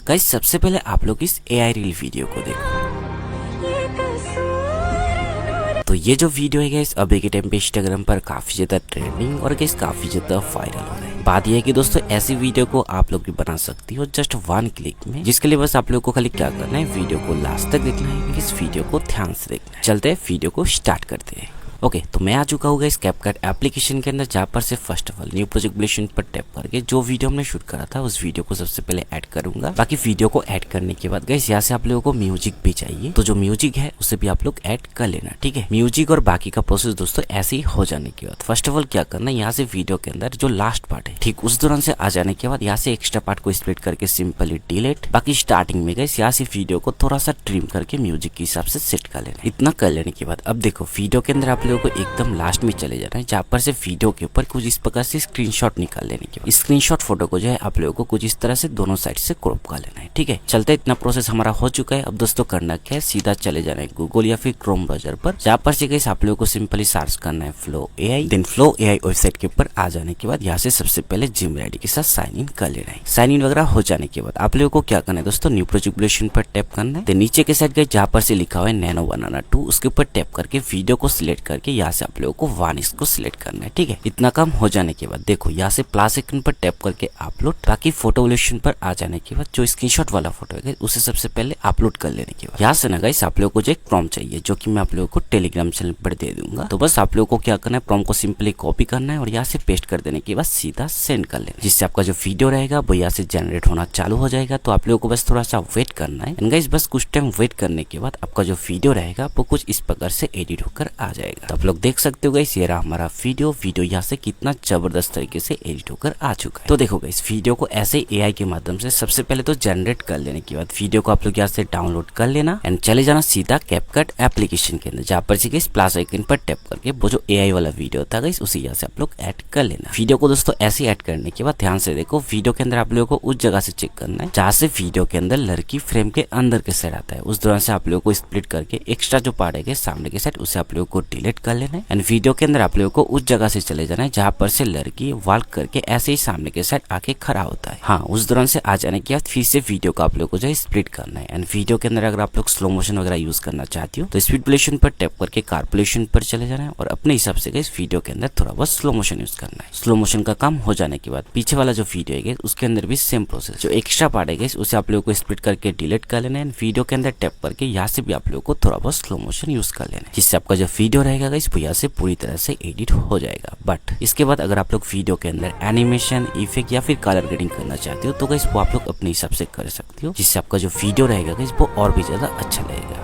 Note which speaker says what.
Speaker 1: Guys सबसे पहले आप लोग इस एआई रील वीडियो को देखो। तो ये जो वीडियो है गाइस अभी के टाइम पे इंस्टाग्राम पर काफी ज्यादा ट्रेंडिंग और गाइस काफी ज्यादा वायरल हो रहा है। बात यह है कि दोस्तों ऐसी वीडियो को आप लोग भी बना सकती हो जस्ट 1 क्लिक में, जिसके लिए बस आप लोग को खाली क्या करना है, वीडियो को लास्ट तक देखना है, इस वीडियो को ध्यान से देखना है। चलते हैं वीडियो को स्टार्ट करते हैं। ओके, तो मैं आ चुका हूँ इस कैपकट एप्लीकेशन के अंदर, जहाँ पर से first of all new project बुलेशन पर टैप करके जो वीडियो हमने शूट करा था उस वीडियो को सबसे पहले ऐड करूंगा। बाकी वीडियो को ऐड करने के बाद गाइस यहाँ से आप लोगों को म्यूजिक भी चाहिए, तो जो म्यूजिक है उसे भी आप लोग ऐड कर लेना, ठीक है। म्यूजिक और बाकी का प्रोसेस दोस्तों ऐसे ही हो जाने के बाद फर्स्ट ऑफ ऑल क्या करना है, यहाँ से वीडियो के अंदर जो लास्ट पार्ट है ठीक उस दौरान से आ जाने के बाद यहाँ से एक्स्ट्रा पार्ट को स्प्लिट करके सिंपली डिलीट। बाकी स्टार्टिंग में गाइस यहाँ से वीडियो को थोड़ा सा ट्रिम करके म्यूजिक के हिसाब से सेट कर लेना। इतना कर लेने के बाद अब देखो वीडियो के अंदर आप लोगों को एकदम लास्ट में चले जाना है, जहाँ पर से वीडियो के ऊपर कुछ इस प्रकार से स्क्रीनशॉट निकाल लेने के बाद स्क्रीनशॉट फोटो को जो है आप लोगों को कुछ इस तरह से दोनों साइड से क्रॉप कर लेना है, ठीक है। चलते इतना प्रोसेस हमारा हो चुका है। अब दोस्तों करना क्या है, सीधा चले जाना है गूगल या फिर क्रोम ब्राउजर पर, जहाँ पर से गाइस आप लोगों को सिंपली सर्च करना है Flow AI. Then Flow AI website के ऊपर आ जाने के बाद यहाँ से सबसे पहले जीमेल आईडी के साथ साइन इन कर लेना है। साइन इन वगैरह हो जाने के बाद आप लोगों को क्या करना है दोस्तों, न्यू प्रोजेक्ट बुलेशन पर टैप करना है। देन नीचे के साइड गए जहाँ पर से लिखा हुआ है नैनो बनाना 2, उसके ऊपर टैप करके वीडियो को सिलेक्ट करके यहाँ से आप लोगों को वार्निश को सिलेक्ट करना है, ठीक है। इतना काम हो जाने के बाद देखो यहाँ से प्लस आइकन पर टैप करके अपलोड। बाकी फोटो बुलेशन पर आ जाने के बाद जो स्क्रीनशॉट वाला फोटो है उसे सबसे पहले अपलोड कर लेने के बाद यहाँ से ना गाइस आप लोगों को जो एक प्रॉम्प्ट चाहिए, जो कि मैं आप लोगों को टेलीग्राम चैनल पर दे दूंगा। तो बस आप लोगों को क्या करना है, प्रॉम्प्ट को सिंपली कॉपी करना है और यहाँ से पेस्ट कर देने के बाद सीधा सेंड कर लेना, जिससे आपका जो वीडियो रहेगा वो यहाँ से जनरेट होना चालू हो जाएगा। तो आप लोगों को बस थोड़ा सा वेट करना है एंड गाइस बस कुछ टाइम वेट करने के बाद आपका जो वीडियो रहेगा वो कुछ इस प्रकार से एडिट होकर आ जाएगा। तो आप लोग देख सकते हो गाइस ये रहा हमारा वीडियो यहाँ से कितना जबरदस्त तरीके से एडिट होकर आ चुका है। तो देखो गाइस वीडियो को ऐसे एआई के माध्यम से सबसे पहले तो जनरेट कर लेने के बाद वीडियो को आप लोग यहाँ से डाउनलोड कर लेना एंड चले जाना सीधा कैपकट एप्लीकेशन के अंदर, जहाँ पर से गाइस प्लस आइकन पर टैप करके वो जो एआई वाला वीडियो था गाइस उसे यहाँ से आप लोग ऐड कर लेना। वीडियो को दोस्तों ऐसे ऐड करने के बाद ध्यान से देखो, वीडियो के अंदर आप लोगों को उस जगह से चेक करना है जहाँ से वीडियो के अंदर लड़की फ्रेम के अंदर के साइड आता है, उस दौरान से आप लोगों को स्प्लिट करके एक्स्ट्रा जो पार्ट है सामने के साइड उसे आप लोगों को डिलीट कर लेना है एंड वीडियो के अंदर आप लोगों को उस जगह से चले जाना है जहाँ पर से लड़की वॉक करके ऐसे ही सामने के साइड आके खड़ा होता है। हाँ, उस दौरान से आ जाने के बाद फिर से वीडियो को आप लोग को जो है स्प्लिट करना है एंड वीडियो के अंदर अगर आप लोग स्लो मोशन वगैरह यूज करना चाहती हो तो स्पीड बुलेशन पर टैप करके कारपुलेशन पर चले जाना है और अपने हिसाब से इस वीडियो के अंदर थोड़ा बहुत स्लो मोशन यूज करना है। स्लो मोशन का काम हो जाने के बाद पीछे वाला जो वीडियो है उसके अंदर भी सेम प्रोसेस, जो एक्स्ट्रा पार्ट है उसे आप लोगों को स्प्लिट करके डिलीट कर लेना है। वीडियो के अंदर टैप करके यहाँ से भी आप लोगों को थोड़ा बहुत स्लो मोशन यूज कर लेना है, जिससे आपका जो वीडियो रहेगा वो यहाँ से पूरी तरह से एडिट हो जाएगा। बट इसके बाद अगर आप लोग वीडियो के अंदर एनिमेशन, इफेक्ट या फिर कलर ग्रेडिंग करना चाहते हो तो गाइस वो आप लोग अपने हिसाब से कर सकते हो, जिससे आपका जो वीडियो रहेगा गाइस वो और भी ज्यादा अच्छा लगेगा।